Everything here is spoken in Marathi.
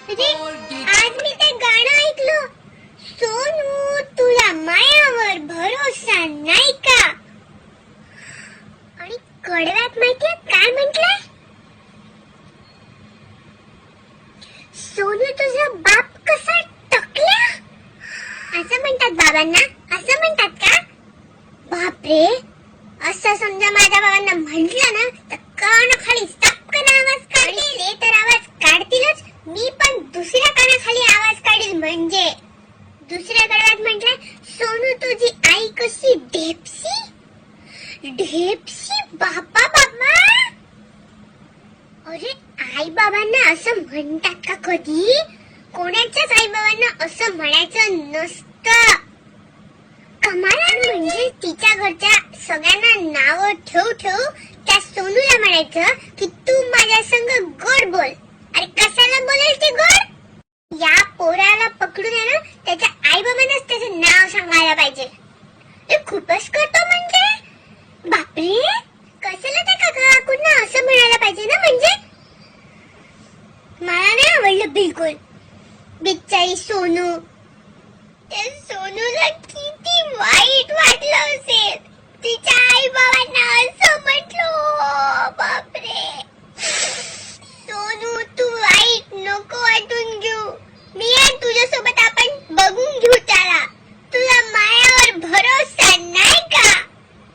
अरे आज मी ते गाणं ऐकलं, सोनू तुला मायावर भरोसा नाही का? आणि कडव्यात माहितीये काय म्हटलंय? सोनू तुझा बाप कसा टकल्या, असं म्हणतात बाबांना, असं म्हणतात का? बापरे, असं समजा माझ्या बाबांना म्हटलं ना तर कानाखाली टपकन आवाज काढतील. ते तर आवाज काढतीलच, मी पण दुसऱ्या कानाखाली आवाज काढील. म्हणजे दुसऱ्या कडव्यात म्हटलंय, सोनू तुझी आई कशी ढेपसी ढेपसी. बाबा बाबा, अरे आई बाबांना असं म्हणतात का कधी? कोणाच्याच आई बाबांना असं म्हणायचं नसतं. कमाल. म्हणजे तिच्या घरच्या सगळ्यांना नाव ठेवू ठेवू त्या सोनूला म्हणायचं की तू माझ्या संग गोड बोल. अरे कशाला बोलेल ती गोड? या पोराला पकडून आहे ना त्याच्या आई बाबांनाच त्याचं नाव सांगायला पाहिजे. हे खूपच करतो म्हणजे. बापरे, कशाला त्या काकांना असं म्हणायला पाहिजे ना. म्हणजे मला नाही आवडलं बिलकुल. बिचारी सोनू, त्या सोनूला किती वाईट वाटलं असेल. तिच्या आई बाबांना असं म्हटलं. बापरे, सोनू तू वाईट नको वाटून घेऊ. मी आहे तुझ्यासोबत